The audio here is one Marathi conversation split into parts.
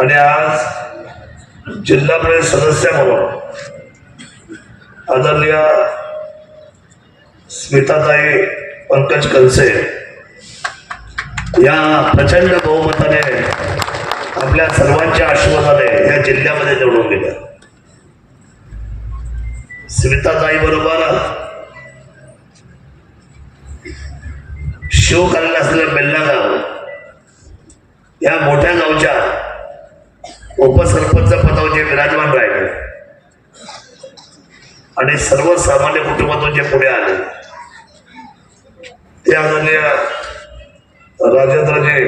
आणि आज जिल्हा परिषद सदस्य म्हणून आदरणीय स्मिताताई पंकज कलसे या प्रचंड बहुमताने आपल्या सर्वांच्या आशीर्वादाने या जिल्ह्यामध्ये निवडून गेल्या. स्मिताताई बरोबर शिवकालीन असलेलं बेल्ला गाव या मोठ्या गावच्या उपसरपंच पदावर जे विराजमान राहिले आणि सर्वसामान्य कुटुंबातून जे पुढे आले ते आदरणीय राजेंद्रजी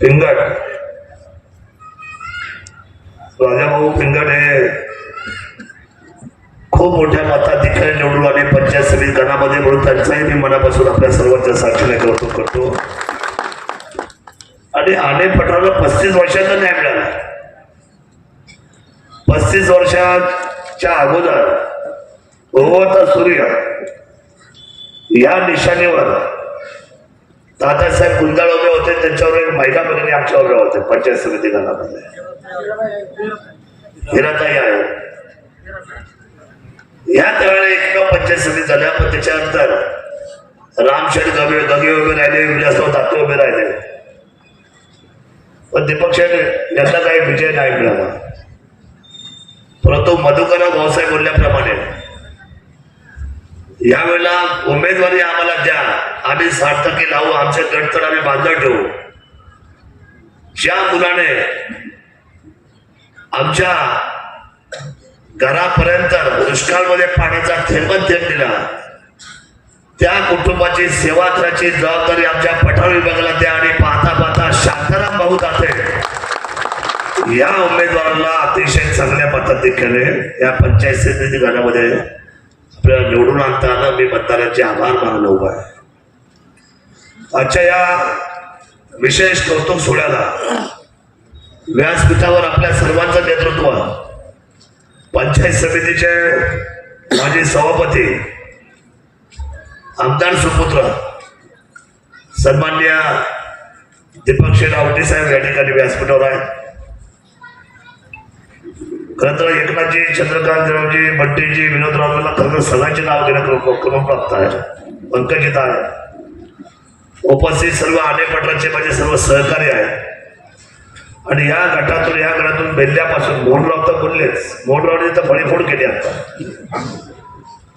पिंगट, राजाभाऊ पिंगट हे खूप मोठ्या मताधिक्याने निवडून आले पंचायत समिती गणामध्ये, म्हणून त्यांचाही मी मनापासून आपल्या सर्वांच्या साक्षीने कौतुक करतो. आणि आने पठाराला 35 वर्षाचा न्याय मिळाला. 35 वर्षाच्या अगोदर भगवंता सूर्य या निशाणीवर दादासाहेब गुंजाळ उभे होते, त्यांच्यावर एक महिला भगिनी आमच्या उभ्या होते पंचायत समिती गणामध्ये. हिराताई आहे. या त्यावेळेला एकमेव पंचायत समिती झाल्या, पण त्याच्यानंतर रामशेठ गगे उभे राहिले, विलासराव दाते उभे राहिले, पण दीपक शेठ यांना काही विजय नाही मिळाला. परंतु मधुकरराव भाऊसाहेब बोलल्याप्रमाणे यावेळेला उमेदवारी आम्हाला द्या, आम्ही 60% लावू, आमचे गट तर आम्ही बांधून ठेवू. ज्या मुलाने आमच्या घरापर्यंत दुष्काळमध्ये पाण्याचा थेंब दिला, त्या कुटुंबाची सेवा करायची जबाबदारी आमच्या पठार विभागाला द्या. आणि पाहता पाहता शांताराम भाऊ दाते या उमेदवाराला अतिशय चांगल्या मताधिक्याने या पंचायत समिती गणामध्ये आपल्याला निवडून आणता आलं. मी मतदारांचे आभार मानलो उभा आहे. आजच्या या विशेष कौतुक सोहळ्याला व्यासपीठावर आपल्या सर्वांचं नेतृत्व पंचायत समितीचे माजी सभापती आमदार सुपुत्र सन्माननीय दीपक शेठ आवटे साहेब या ठिकाणी व्यासपीठावर आहेत. खरं तर एकनाथजी, चंद्रकांत देवजी, बंटीजी, विनोदरावला खरं तर सगळ्यांचे नाव घेणं क्रमप्राप्त आहे. पंकजिता आहे. उपस्थित सर्व आने पठाराचे माझे सर्व सहकारी आहेत. आणि या गटातून बेल्ल्यापासून मोडराव तर बोललेच, मोडरावने तर फळीफोड केली आता.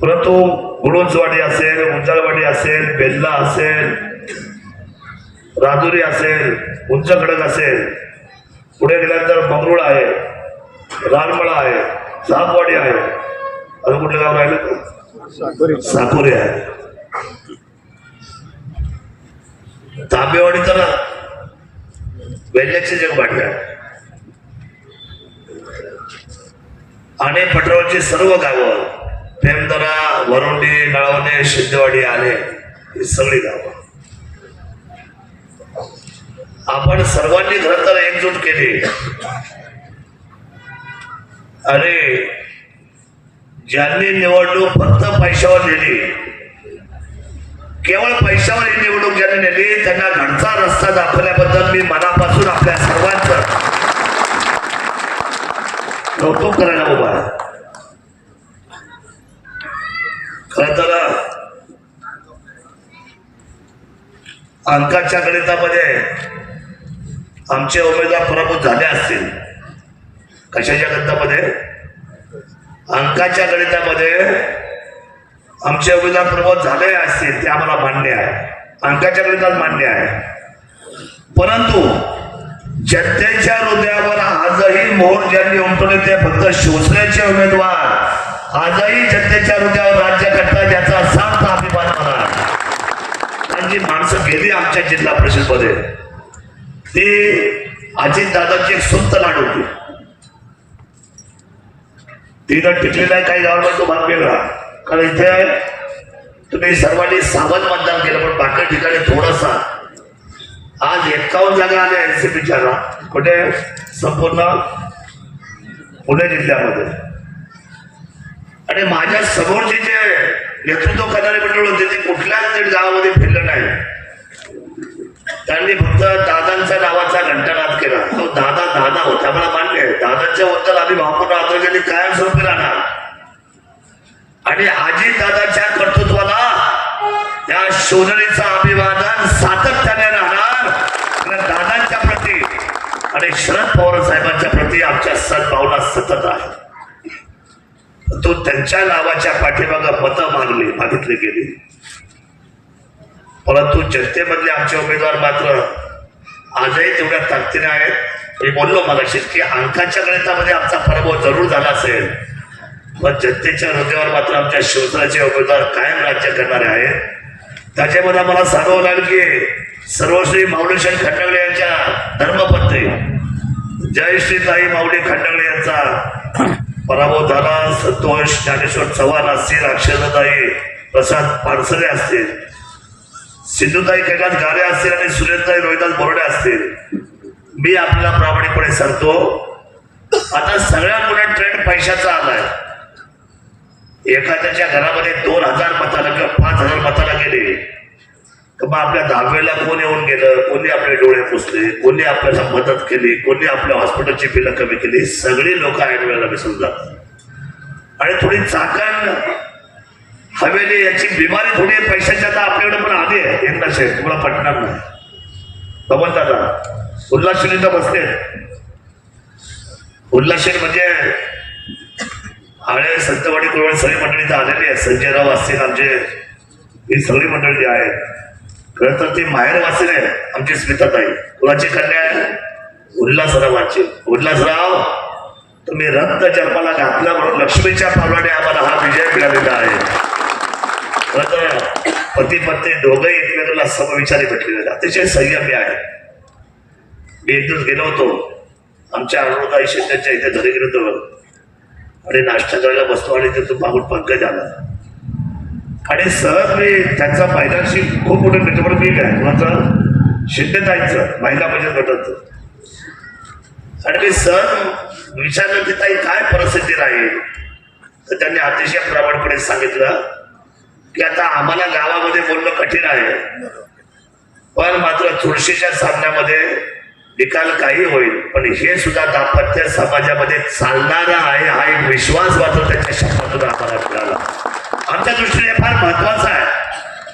परंतु गुणोंचवाडी असेल, उंचाळवाडी असेल, बेल्ला असेल, राजुरी असेल, उंच खडक असेल, पुढे गेल्यानंतर मंगरुळ आहे, रानमळा आहे, सापवाडी आहे, अजून कुठलं गाव राहिलं? साकोरी आहे. तांबेवाडी तर वेल्ल्याचे जग वाढले. आणि पठारावरची सर्व गावं, प्रेमदरा, वरुंडी, नळवणे, शिंदेवाडी आले, ही सगळी गावं आपण सर्वांनी खरं तर एकजूट केली. आणि ज्यांनी निवडणूक फक्त पैशावर नेली, केवळ पैशावर ही निवडणूक ज्यांनी नेली, त्यांना घरचा रस्ता दाखवल्याबद्दल मी मनापासून आपल्या सर्वांचं कौतुक करायला उभा आहे. खरं तर अंकाच्या गणितामध्ये आमचे उमेदवार पराभूत झाले असतील. कशाच्या गणितामध्ये? अंकाच्या गणितामध्ये आमचे उमेदवार पराभूत झाले असतील, ते आम्हाला मान्य आहे, अंकाच्या गणितात मान्य आहे. परंतु जनतेच्या हृदयावर आजही मोहर ज्यांनी उमटवले ते फक्त शिवसेनेचे उमेदवार आजही जनतेच्या हृदयावर राज्य करतात, याचा सार्थ अभिमान मला. आणि जी माणसं गेली आमच्या जिल्हा परिषद मध्ये, ती अजितदादांची एक सुंत लाट होती. तिनं टिकलेला आहे. काही गावाला तो भाग वेगळा, कारण इथे तुम्ही सर्वांनी सावध मतदान केलं, पण बाकी ठिकाणी थोडासा. आज 51 जागा आल्या एनसीपीच्या, कुठे? संपूर्ण पुणे जिल्ह्यामध्ये. आणि माझ्या समोरचे जे नेतृत्व करणारे मंडळ होते ते कुठल्याच गावामध्ये फिरलं नाही. त्यांनी फक्त दादांच्या नावाचा घंटानाद केला. तो दादा दादा होता, मला मान्य आहे. दादाच्या बद्दल आम्ही वापरून राहतो की कायमस्वरूपी राहणार. आणि आजी दादाच्या कर्तृत्वाला या शोधणीचा अभिवादन सातत्याने राहणार. दादांच्या प्रती आणि शरद पवार साहेबांच्या प्रती आमच्या सद्भावना सतत आहे. तो त्यांच्या नावाच्या पाठीमागं मतं मागितली गेली, परंतु जनतेमधले आमचे उमेदवार मात्र आजही तेवढ्या ताकदीने आहेत. मी बोललो मगाशी की अंकाच्या गणितामध्ये आमचा पराभव जरूर झाला असेल, पण जनतेच्या हृदयावर मात्र आमच्या शिवसेनेचे उमेदवार कायम राज्य करणारे आहेत. त्याच्यामध्ये मला सांगावं लागेल की सर्वश्री माऊलीशेठ खंडागळे यांच्या धर्मपत्नी जयश्रीताई माऊली खंडागळे यांचा पराभव झाला. संतोष ज्ञानेश्वर चव्हाण असतील, अक्षरताई प्रसाद पानसरे असतील, सिंधुताई कैलास गारे असतील आणि सुरेशताई रोहिदास बोर्डे असतील. मी आपल्याला प्रामाणिकपणे सांगतो, आता सगळ्या पुढे ट्रेंड पैशाचा आलाय. एखाद्याच्या घरामध्ये 2000 मताला किंवा 5000 मताला गेले तर मग आपल्या दहावेला कोण येऊन गेलं, कोणी आपले डोळे पुसले, कोणी आपल्याला मदत केली, कोणी आपल्या हॉस्पिटलची बिलं कमी केली. सगळी लोक ऐन वेळेला विसरून जातात आणि थोडी चाकण हवेली याची बिमारी थोडी पैशाची आता आपल्याकडे पण आली आहे. एकदा शेठ तुम्हाला पटणार नाही, बबन दादा उल्हास शेठ बसले. उल्हास शेठ म्हणजे आळे संतवाडी कुरवड सगळी मंडळी तर आलेली आहे. संजय राव असतील आमचे, ही सगळी मंडळी जी आहेत. खरं तर ती माहेर वाचले आमची स्मिताताई. कुणाची कन्या आहे? उल्हासरावांची. उल्हासराव तुम्ही रक्त जन्माला घातला म्हणून लक्ष्मीच्या पावलाने आम्हाला हा विजय मिळालेला आहे. खरं तर पती पत्नी दोघंही एकमेकांना समविचारी भेटलेले, अतिशय संयमी आहे. मी एक दिवस गेलो होतो आमच्या अनुराधाई शेट्यांच्या इथे घरी गेलो होतो आणि नाश्ता करायला बसतो आणि तिथून मागून पंकज आला आणि सहज मी त्यांचा महिलांशी खूप मोठे मित्र मी काय कुणाचं शिंदेताईंचं महिला बचत गटाचं, आणि मी सहज विचारलं की ताई काय परिस्थिती राहील. तर त्यांनी अतिशय प्रामाणिकपणे सांगितलं की आता आम्हाला गावामध्ये बोलणं कठीण आहे, पण मात्र चुरशीच्या सामन्यामध्ये निकाल काही होईल, पण हे सुद्धा दाम्पत्य समाजामध्ये चालणारा आहे हा एक विश्वास मात्र त्यांच्या शब्दातून आम्हाला मिळाला. आमच्या दृष्टीने फार महत्वाचं आहे.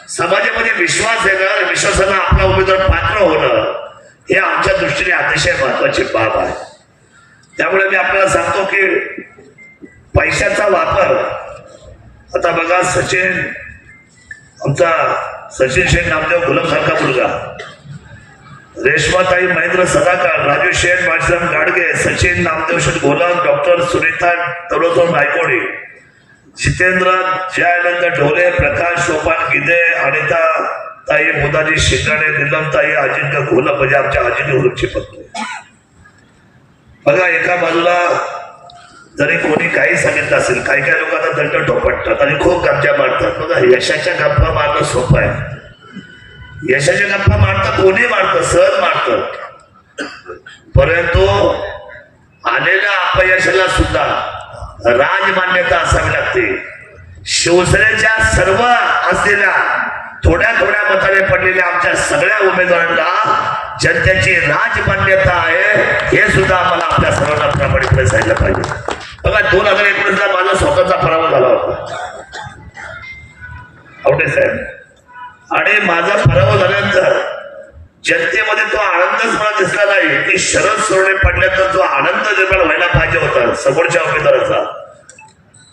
समाजामध्ये विश्वास येणं, विश्वासाला आपला उमेदवार पात्र होणं हे आमच्या दृष्टीने अतिशय महत्वाची बाब आहे. त्यामुळे मी आपल्याला सांगतो की पैशाचा वापर, आता बघा सचिन, आमचा सचिन शेठ नामदेव गुलाब सारखा मुलगा, रेश्माताई महेंद्र सदाकर, राजू शेठ माणसाम गाडगे, सचिन नामदेव शेठ गोलाम, डॉक्टर सुनीता तळोतर नायकोडी, जितेंद्र जयानंद ढोले, प्रकाश सोपान गिदे, अनिता ताई मुदाजी शिंगाणे, निलमताई अजिंक्य घोला, म्हणजे आमच्या अजिंक्य घोलची पत्नी. बघा एका बाजूला जरी कोणी काही सांगितलं असेल, काही काही लोकांना दंड ठोपटतात आणि खूप गप्पा मारतात. बघा यशाच्या गप्पा मारणं सोपं आहे. यशाच्या गप्पा मारतं कोणी मारतं, सहज मारतं, परंतु आलेल्या अपयशाला सुद्धा राजमान्यता असावी लागते. शिवसेनेच्या सर्व असलेल्या थोड्या थोड्या मताने पडलेल्या आमच्या सगळ्या उमेदवारांना जनतेची राजमान्यता आहे हे सुद्धा आम्हाला आपल्या सर्वांना प्रामाणिकपणे सांगितलं पाहिजे. बघा 2019 ला माझा स्वतःचा पराभव झाला होता आवडे साहेब, आणि माझा पराभव झाल्यानंतर जनतेमध्ये तो आनंदच मला दिसला नाही की शरद सोडणे पडल्यानंतर जो आनंद निर्माण व्हायला पाहिजे होता समोरच्या उमेदवाराचा,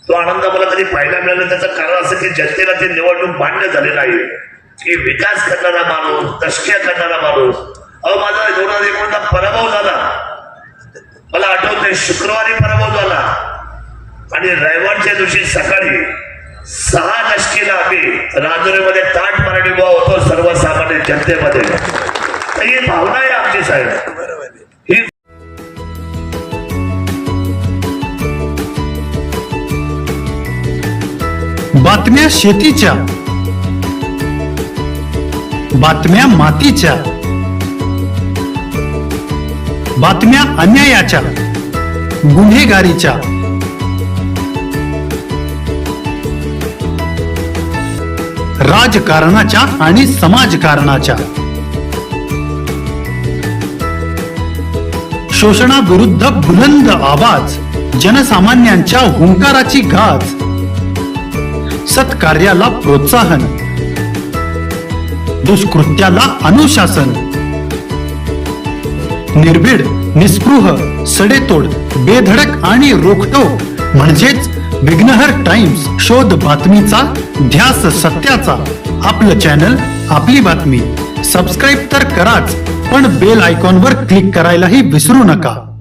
तो आनंद मला कधी पाहायला मिळाला. त्याचं कारण असं की जनतेला ते निवडणूक मान्य झाले नाही की विकास करणारा माणूस, दशक्या करणारा माणूस. अहो माझा 2019 पराभव झाला, मला आठवतंय शुक्रवारी पराभव झाला आणि रविवारच्या दिवशी सकाळी 6 दशकीला आम्ही राजुरीमध्ये ताट मराठी उभा होतो सर्वसामान्य जनतेमध्ये. ही भावना आहे आमची साहेब. ही बातम्या शेतीच्या, बातम्या मातीच्या, बातम्या अन्यायाच्या, गुन्हेगारीच्या, राजकारणाच्या आणि समाजकारणाच्या, शोषणाविरुद्ध बुलंद आवाज, जनसामान्यांच्या हुंकाराची गाज, सत्कार्याला प्रोत्साहन, दुष्कृत्याला अनुशासन, निर्भीड, निस्पृह, सडेतोड, बेधडक आणि रोखटोक म्हणजेच विघ्नहर टाइम्स. शोध बातमीचा, ध्यास सत्याचा. आपलं चॅनल, आपली बातमी. सबस्क्राईब तर कराच, पण बेल आयकॉनवर क्लिक करायलाही विसरू नका.